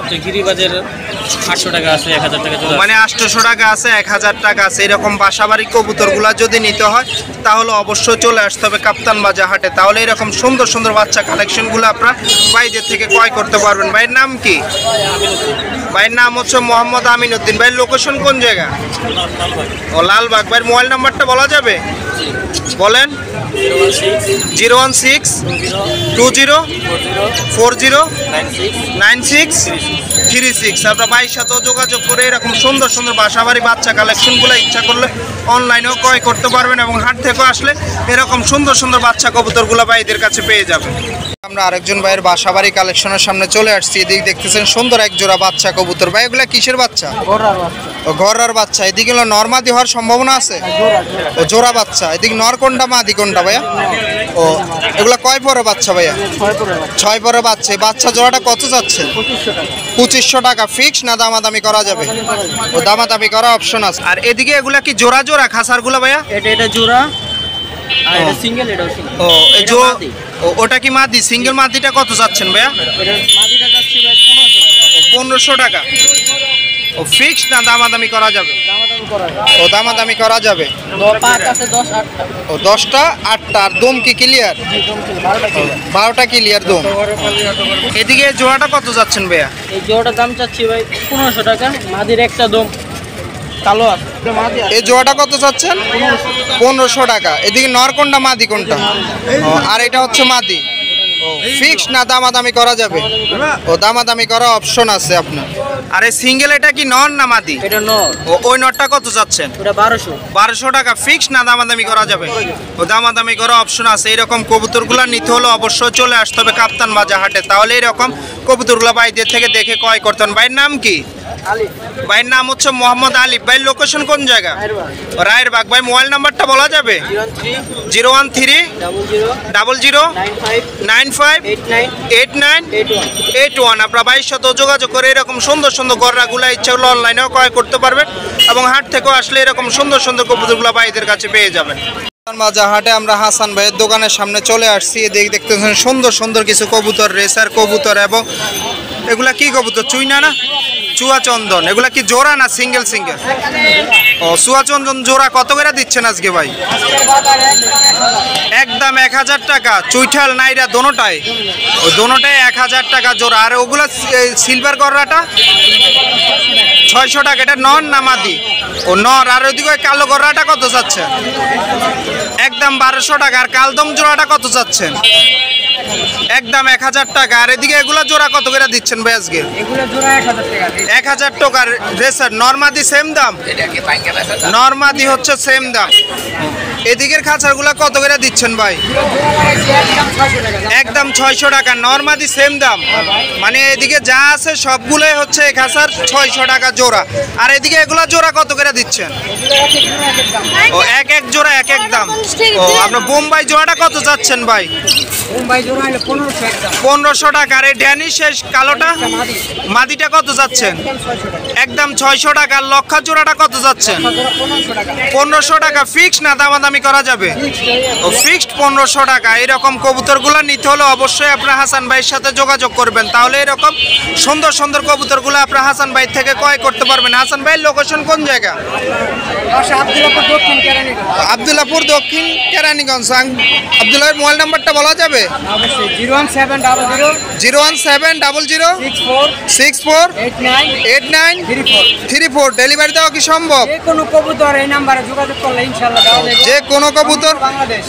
Speaker 4: আপনি গিরিবাজের 800 টাকা আছে, 1000 টাকা জোড়া।
Speaker 1: মানে 800 টাকা আছে, 1000 টাকা আছে। এরকম বাসাবাড়ি কবুতরগুলা যদি নিতে হয় তাহলে অবশ্যই চলে আসতে হবে কাপ্তান বাজার হাটে। তাহলে এরকম সুন্দর সুন্দর বাচ্চা কালেকশনগুলো আপনারা ভাইদের থেকে ক্রয় করতে পারবেন। ভাইয়ের নাম কি? ভাইয়ের নাম হচ্ছে মোহাম্মদ আমিনউদ্দিন। ভাইয়ের লোকেশন কোন জায়গা? ও লালবাগ। ভাইয়ের মোবাইল নাম্বারটা বলা যাবে? বলেন। 016 20 40 9636। আপনার ভাইয়ের সাথেও যোগাযোগ করে এরকম সুন্দর সুন্দর বাসাবাড়ি বাচ্চা কালেকশনগুলো ইচ্ছা করলে অনলাইনেও ক্রয় করতে পারবেন এবং হাট থেকেও আসলে এরকম সুন্দর সুন্দর বাচ্চা কবুতরগুলো ভাইদের কাছে পেয়ে যাবেন। আমরা আরেকজন ভাইয়ের বাসাবাড়ি কালেকশনের সামনে চলে আসছি। এদিক দেখতেছেন সুন্দর এক জোড়া বাচ্চা কবুতর। ভাই এগুলা কিসের বাচ্চা? ও ঘররার বাচ্চা। এদিকে হলো নরমাদি হওয়ার সম্ভাবনা আছে? ও জোড়া বাচ্চা। এদিকে নর কোনটা মাদি কোনটা ভাইয়া? ও এগুলা কয় পরে বাচ্চা ভাইয়া? 6 পরে বাচ্চা। বাচ্চা জোড়াটা কত যাচ্ছে? 2500 টাকা। ফিক্স না দামাদামি করা যাবে? ও দামাদামি করা অপশন আছে। আর এদিকে এগুলা কি জোড়া জোড়া খাসারগুলো ভাইয়া?
Speaker 4: এটা জোড়া আর এটা সিঙ্গেল, এটাও সিঙ্গেল।
Speaker 1: ও এই ওটা কি মাদি? সিঙ্গেল মাদিটা কত যাচ্ছেন ভাইয়া?
Speaker 4: এটা মাদিটা যাচ্ছে ভাই
Speaker 1: 1500 টাকা। ও ফিক্স না দামাদামি করা যাবে?
Speaker 4: দামাদামি করা
Speaker 1: ও দামাদামি করা যাবে।
Speaker 4: পাঁচ আছে 10 8টা।
Speaker 1: ও 10টা 8টা। আর দম কি ক্লিয়ার? 12টা ক্লিয়ার দম। এদিকে জোড়াটা কত যাচ্ছেন ভাইয়া?
Speaker 4: এই জোড়াটার দাম চাচ্ছি ভাই 1500 টাকা। মাদির একটা দম কালো আছে।
Speaker 1: এই জোড়াটা কত চাচ্ছেন? 1500 টাকা। এদিকে নর কোনটা মাদি কোনটা? ও আর এটা হচ্ছে মাদি। ও ফিক্স না দামাদামি করা যাবে? ও দামাদামি করা অপশন আছে আপনার। আর এই সিঙ্গেল এটা কি নর না মাদি?
Speaker 4: এটা নর।
Speaker 1: ও ওই নরটা কত চাচ্ছেন?
Speaker 4: ওটা 1200।
Speaker 1: 1200 টাকা। ফিক্স না দামাদামি করা যাবে? ও দামাদামি করা অপশন আছে। এইরকম কবুতরগুলো নিতে হলে অবশ্যই চলে আসতে হবে কাপ্তান বাজার হাটে। তাহলে এরকম কবুতরগুলো ভাইদের থেকে দেখে ক্রয় করতে হবে। ভাইয়ের নাম কি? ভাইয়ের নাম হচ্ছে মোহাম্মদ আলিফ। ভাইয়ের লোকেশন কোন জায়গা? রায়েরবাগ। ভাই মোবাইল নাম্বারটা বলা যাবে? 013 00 95 8981। আপনার ভাইয়ের সাথে যোগাযোগ করে এরকম সুন্দর সুন্দর গররাগুলো ইচ্ছা হলে অনলাইনেও ক্রয় করতে পারবেন এবং হাট থেকেও আসলে এরকম সুন্দর সুন্দর কবুতরগুলো ভাইদের কাছে পেয়ে যাবেন। বাজার হাটে আমরা হাসান ভাইয়ের দোকানের সামনে চলে আসছি। এদিকে দেখতেছেন সুন্দর সুন্দর কিছু কবুতর, রেসার কবুতর। এবং এগুলা কি কবুতর? চুইনা না চুয়াচন্দন? এগুলা কি জোড়া না সিঙ্গেল সিঙ্গেল? ও চুয়াচন্দন জোড়া কত করে দিচ্ছেন আজকে ভাই? একদম 1000 টাকা। চুইঠাল নাইরা দোনোটাই? ও দোনোটাই 1000 টাকা জোড়া। আর ওগুলা সিলভার গররাটা 600 টাকা। এটা নর না মাদি? ও নর। আর ওইদিকে কালো গররাটা কত যাচ্ছে? একদম 1200 টাকা। আর কালদম জোড়াটা কত যাচ্ছেন? একদম 1000 টাকা। আর এদিকে এগুলা জোড়া কত করে দিচ্ছেন ভাই আজকে?
Speaker 4: এগুলো জোড়া 1000 টাকা।
Speaker 1: 1000 টাকার রেসার। নরমাদি সেম দাম? নরমাদি হচ্ছে সেম দাম। এদিকের খাঁচারগুলা কত করে দিচ্ছেন ভাই? একদম 600 টাকা। নরমাদি সেম দাম? মানে এদিকে যা আছে সবগুলোই হচ্ছে এই খাঁচার 600 টাকা জোড়া। আর এদিকে এগুলা জোড়া কত করে দিচ্ছেন? ও এক এক জোড়া এক এক দাম। ও আপনার বোম্বাই জোড়াটা কত যাচ্ছেন ভাই?
Speaker 4: মুম্বাই জোড়া হলো 1500 একদম।
Speaker 1: 1500 টাকা। আর এই ড্যানি শেষ কালোটা মাদিটা কত যাচ্ছেন? একদম 600 টাকা। আর লক্ষা জোড়াটা কত যাচ্ছেন? 1500 টাকা। ফিক্স না দামাদামি করা যাবে? ও ফিক্সড 1500 টাকা। এরকম কবুতরগুলো নিতে হলে অবশ্যই আপনার হাসান ভাইয়ের সাথে যোগাযোগ করবেন। তাহলে এরকম সুন্দর সুন্দর কবুতরগুলো আপনার হাসান ভাই থেকে ক্রয় করতে পারবেন। হাসান ভাইয়ের লোকেশন কোন জায়গা? আব্দুল্লাহপুর দক্ষিণ কেরানীগঞ্জ। আব্দুল্লাহের মোবাইল নাম্বারটা বলা যাবে?
Speaker 4: 01700
Speaker 1: 64 8934। ডেলিভারি দেওয়া কি সম্ভব?
Speaker 4: যে কোনো কবুতর এই নাম্বারে যোগাযোগ করলে ইনশাআল্লাহ দেওয়া যাবে।
Speaker 1: যে কোন কবুতর?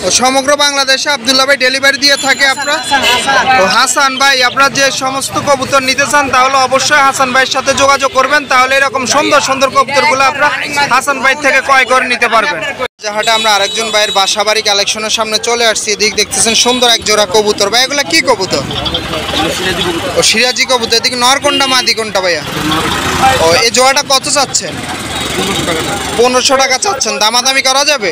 Speaker 1: ও সমগ্র বাংলাদেশে আব্দুল্লাহ ভাই ডেলিভারি দিয়ে থাকে আপনার? ও হাসান ভাই, আপনার যে সমস্ত কবুতর নিতে চান তাহলে অবশ্যই হাসান ভাইয়ের সাথে যোগাযোগ করবেন, তাহলে এরকম সুন্দর সুন্দর কবুতরগুলো আপনারা হাসান ভাই থেকে ক্রয় করে নিতে পারবেন। হাটে আমরা আরেকজন ভাইয়ের বাসাবাড়ি কালেকশনের সামনে চলে আসছি। এদিক দেখতেছেন সুন্দর এক জোড়া কবুতর। ভাই এগুলা কি কবুতর? ও সিরাজি কবুতর। এদিকে নর কোনটা মাদি কোনটা ভাইয়া? ও এই জোড়াটা কত চাচ্ছেন? 1500 টাকা চাচ্ছেন। দামাদামি করা যাবে?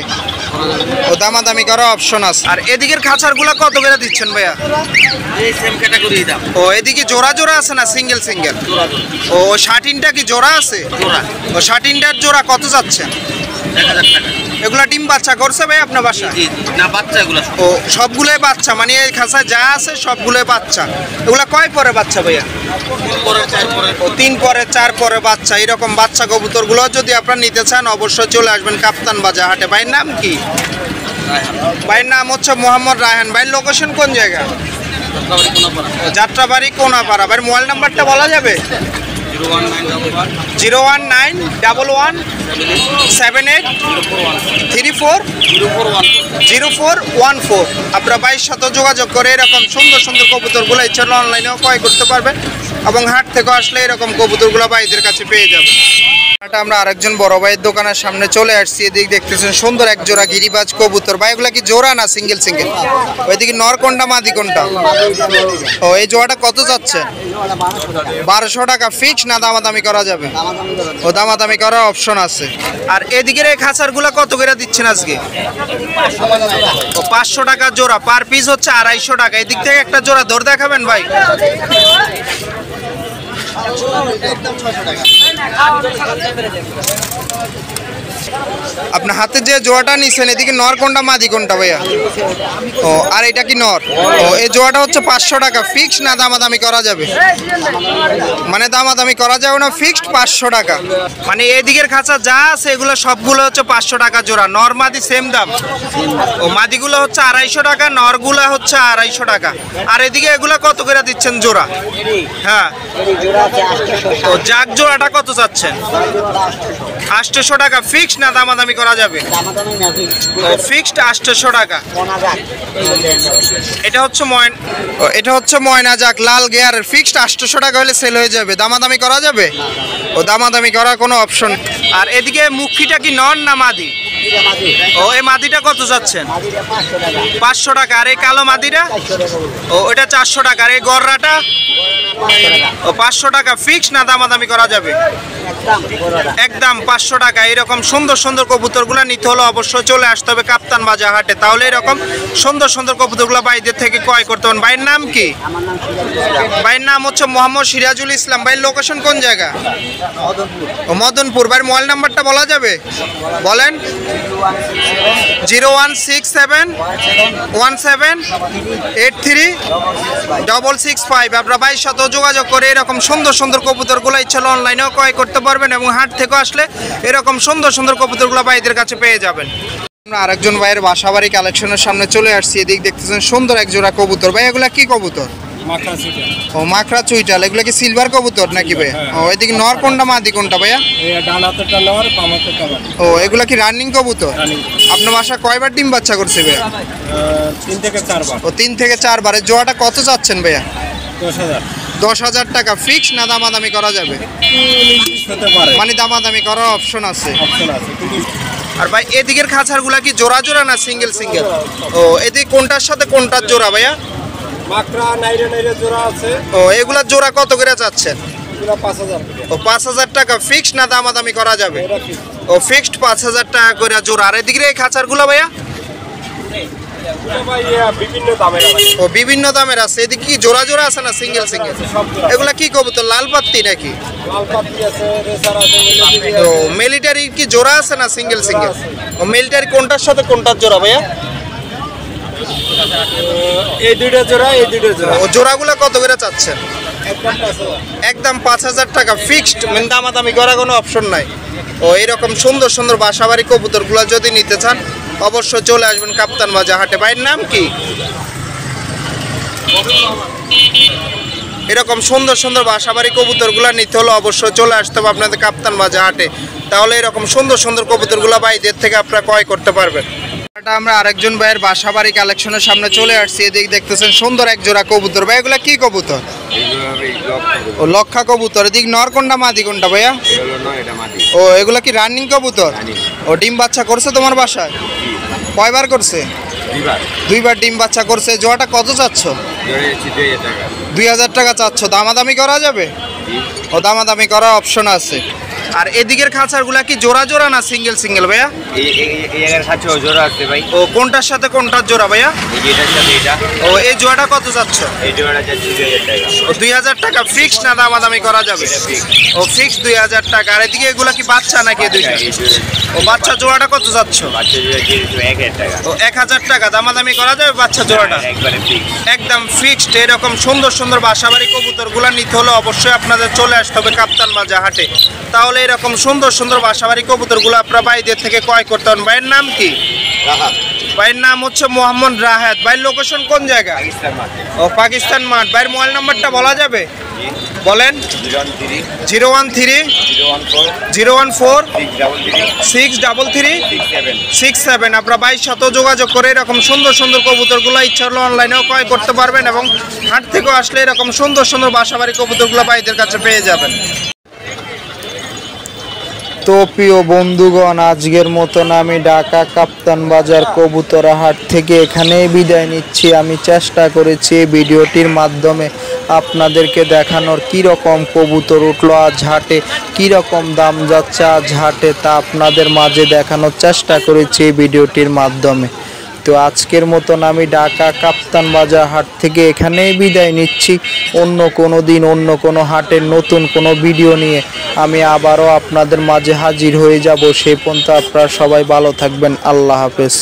Speaker 1: ও দামাদামি করা অপশন আছে। আর এদিকের খাঁচারগুলা কত করে দিচ্ছেন ভাইয়া?
Speaker 2: এই সেম ক্যাটাগরি দাম।
Speaker 1: ও এদিকে জোড়া জোড়া আছে না সিঙ্গেল সিঙ্গেল? ও শার্টিনটা কি জোড়া আছে? ও শার্টিনটার জোড়া কত চাচ্ছেন?
Speaker 2: 1000 টাকা।
Speaker 1: এগুলা ডিম বাচ্চা করছে ভাই আপনার বাসা?
Speaker 2: জি না, বাচ্চা এগুলো।
Speaker 1: ও সবগুলোই বাচ্চা, মানে এই খাঁচায় যা আছে সবগুলোই বাচ্চা। এগুলা কয় পরে বাচ্চা ভাইয়া? 3 পরে 4 পরে বাচ্চা। এরকম বাচ্চা কবুতরগুলো যদি আপনারা নিতে চান অবশ্যই চলে আসবেন কাপ্তান বাজার হাটে। ভাইয়ের নাম কি? ভাইয়ের নাম হচ্ছে মোহাম্মদ রায়হান। ভাইয়ের লোকেশন কোন জায়গা? যাত্রাবাড়ি কোনাপাড়া। ভাইয়ের মোবাইল নাম্বারটা বলা যাবে? 0191178340414। আপনারা ভাইয়ের সাথে যোগাযোগ করে এরকম সুন্দর সুন্দর কবুতরগুলো ইচ্ছা অনলাইনেও ক্রয় করতে পারবেন এবং হাট থেকে আসলে এরকম কবুতরগুলো ভাইদের কাছে পেয়ে যাবেন। আমরা আরেকজন বড় ভাইয়ের দোকানের সামনে চলে আসছি। এদিকে দেখতেছেন সুন্দর এক জোড়া গিরিবাজ কবুতর। ভাই এগুলা কি জোড়া না সিঙ্গেল সিঙ্গেল? ওইদিকে নর কোনটা মাদি কোনটা? ও এই জোড়াটা কত যাচ্ছে? 1200 টাকা ফিক্স না দামাদামি করা যাবে? ও দামাদামি করার অপশন আছে। আর এদিকের এই খাঁচারগুলা কত করে দিচ্ছেন আজকে? ও 500 টাকা জোড়া। পার পিস হচ্ছে 250 টাকা। এদিক থেকে একটা জোড়া ধরে দেখাবেন ভাই? আপনার হাতে যে জোড়াটা নিছেন এদিকে নর কোনটা মাদি কোনটা ভাইয়া? ও আর এটা কি নর? ও এই জোড়াটা হচ্ছে 500 টাকা ফিক্স না দামাদামি করা যাবে? মানে দামাদামি করা যাবে না, ফিক্সড 500 টাকা। মানে এদিকের খাঁচা যা আছে এগুলো সবগুলো হচ্ছে 500 টাকা জোড়া। নর মাদি সেম দাম? ও মাদিগুলো হচ্ছে 250 টাকা, নরগুলা হচ্ছে 250 টাকা। আর এদিকে এগুলা কত করে দিচ্ছেন জোড়া? হ্যাঁ ও জাগ জোড়াটা কত চাচ্ছেন? 800 টাকা ফিক্স না দামাদামি করা যাবে? ফিক্সড 800 টাকা। এটা হচ্ছে ময়না জাগ লাল গিয়ারের। ফিক্সড 800 টাকা হলে সেল হয়ে যাবে। দামাদামি করা যাবে? ও দামাদামি করার কোনো অপশন। আর এদিকে মুখিটা কি নর না মাদি? ও এই মাদিটা কত যাচ্ছেন? 500 টাকা। আর এই কালো মাদিটা? ও এটা 400 টাকা। আর এই গররাটা? ও 500 টাকা ফিক্স না দামাদামি করা যাবে? একদম 500 টাকা। এরকম সুন্দর সুন্দর কবুতরগুলো নিতে হলে অবশ্যই চলে আসতে হবে কাপ্তান বাজার হাটে, তাহলে এরকম সুন্দর সুন্দর কবুতরগুলো ভাইদের থেকে ক্রয় করতে পারেন। ভাইয়ের নাম কি? ভাইয়ের নাম হচ্ছে মোহাম্মদ সিরাজুল ইসলাম। ভাইয়ের লোকেশন কোন জায়গা? ও মদনপুর। ভাইয়ের মোবাইল নাম্বারটা বলা যাবে? বলেন। 01671783665। আপনারা ভাইয়ের সাথে যোগাযোগ করে এরকম সুন্দর সুন্দর কবুতরগুলো ইচ্ছা অনলাইনেও ক্রয় করতে পারবেন এবং হাট থেকে আসলে এরকম সুন্দর সুন্দর কবুতরগুলো ভাইদের কাছে পেয়ে যাবেন। আমরা আরেকজন ভাইয়ের বাসাবাড়ি কালেকশনের সামনে চলে আসছি। এদিক দেখতেছেন সুন্দর এক জোড়া কবুতর। ভাই এগুলা কি কবুতর? ও মাকড়া চুইটাল। এগুলা কি সিলভার কবুতর নাকি ভাই? ও এদিকে নর কোনটা মাদি কোনটা ভাইয়া? ও এগুলা কি রানিং কবুতর? আপনার বাসা কয়বার ডিম বাচ্চা করছে ভাইয়া?
Speaker 5: 3 থেকে 4 বার।
Speaker 1: ও 3 থেকে 4 বার। এই জোড়াটা কত চাচ্ছেন ভাইয়া?
Speaker 5: 10,000।
Speaker 1: 10,000 টাকা ফিক্স না দামাদামি করা যাবে? মানে দামাদামি করার অপশন আছে। আর ভাই এদিকের খাঁচারগুলা কি জোড়া জোড়া না সিঙ্গেল সিঙ্গেল? ও এদিকে কোনটার সাথে কোনটার জোড়া ভাইয়া?
Speaker 5: মাকড়া নাইরে নাইরে জোড়া আছে।
Speaker 1: ও এগুলা জোড়া কত করে চাচ্ছেন?
Speaker 5: এগুলা 5,000।
Speaker 1: ও 5,000 টাকা ফিক্স না দামাদামি করা যাবে? ও ফিক্সড 5,000 টাকা করে জোড়া। আর এদিকে এই খাঁচারগুলা ভাইয়া?
Speaker 5: বিভিন্ন দামের।
Speaker 1: ও বিভিন্ন দামের আছে। এদিকে কি জোড়া জোড়া আছে না সিঙ্গেল সিঙ্গেল? এগুলা কি কবুতর লাল পাত্তি নাকি?
Speaker 5: লাল পাতি আছে, রেসার আছে।
Speaker 1: তো মিলিটারি কি জোড়া আছে না সিঙ্গেল সিঙ্গেল? ও মিলিটারি কোনটার সাথে কোনটার জোড়া ভাইয়া?
Speaker 5: এই দুইটা জোড়া, এই দুইটা জোড়া।
Speaker 1: ও জোড়াগুলো কত করে চাচ্ছেন? একদম 5,000 টাকা ফিক্সড, মানে দামাদামি করার কোনো অপশন নাই। ও এরকম সুন্দর সুন্দর বাসাবাড়ি কবুতরগুলো যদি নিতে চান অবশ্যই চলে আসবেন কাপ্তান বাজার হাটে। ভাইয়ের নাম কি? এরকম সুন্দর সুন্দর বাসাবাড়ি কবুতরগুলো নিতে হলে অবশ্যই চলে আসতে হবে আপনাদের কাপ্তান বাজার হাটে, তাহলে এরকম সুন্দর সুন্দর কবুতরগুলো ভাইদের থেকে আপনারা ক্রয় করতে পারবেন। এটা আমরা আরেকজন ভাইয়ের বাসাবাড়ি কালেকশনের সামনে চলে আসছি। এদিকে দেখতেছেন সুন্দর এক জোড়া কবুতর। ভাই এগুলা কি কবুতর? ও লক্ষা কবুতর। এদিক নর কোনটা মাদি কোনটা ভাইয়া? ও এগুলা কি রানিং কবুতর? ও ডিম বাচ্চা করছে তোমার বাসায়? কয়বার করছে? দুইবার ডিম বাচ্চা করছে। জোড়াটা কত চাচ্ছ? 2000 টাকা চাচ্ছ। দামাদামি করা যাবে? ও দামাদামি করার অপশন আছে। আর এদিকের খাঁচারগুলা কি জোড়া জোড়া না সিঙ্গেল সিঙ্গেল ভাইয়া? ও কোনটার সাথে কোনটার জোড়া ভাইয়া? ও এই জোড়াটা কত চাচ্ছ? ও 2000 টাকা ফিক্স না দামাদামি করা যাবে? ও ফিক্স 2000 টাকা। আর এদিকে এগুলা কি বাচ্চা নাকি দুইটা? ও বাচ্চা জোড়াটা কত চাচ্ছ? ও 1000 টাকা। দামাদামি করা যাবে বাচ্চা জোড়াটা? একদম ফিক্সড। এরকম সুন্দর সুন্দর বাসাবাড়ি কবুতরগুলা নিতে হলে অবশ্যই আপনাদের চলে আসতে হবে কাপ্তান বাজার হাটে। তাহলে এরকম সুন্দর সুন্দর বাসাবাড়ি কবুতরগুলো আপনারা ভাইদের থেকে ক্রয় করতে পারেন। ভাইয়ের নাম কি? ভাইয়ের নাম হচ্ছে মোহাম্মদ রাহাত। ভাইয়ের লোকেশন কোন জায়গা? ও পাকিস্তান মাঠ। ভাইয়ের মোবাইল নাম্বারটা বলা যাবে? বলেন। 013-014-633-67। আপনারা ভাইয়ের সাথে যোগাযোগ করে এরকম সুন্দর সুন্দর কবুতরগুলো ইচ্ছা হলে অনলাইনেও ক্রয় করতে পারবেন এবং হাট থেকেও আসলে এরকম সুন্দর সুন্দর বাসাবাড়ি কবুতরগুলো ভাইদের কাছে পেয়ে যাবেন। তো প্রিয় বন্ধুগণ, আজকের মতন আমি ঢাকা কাপ্তান বাজার কবুতরা হাট থেকে এখানেই বিদায় নিচ্ছি। আমি চেষ্টা করেছি এই ভিডিওটির মাধ্যমে আপনাদেরকে দেখানোর কীরকম কবুতর উঠলো আজ হাটে, কীরকম দাম যাচ্ছে আজ হাটে, তা আপনাদের মাঝে দেখানোর চেষ্টা করেছি এই ভিডিওটির মাধ্যমে। তো আজকের মতন আমি ঢাকা কাপ্তান বাজার হাট থেকে এখানেই বিদায় নিচ্ছি। অন্য কোনো দিন অন্য কোনো হাটের নতুন কোনো ভিডিও নিয়ে আমি আবারও আপনাদের মাঝে হাজির হয়ে যাব। সেই পর্যন্ত আপনারা সবাই ভালো থাকবেন। আল্লাহ হাফেজ।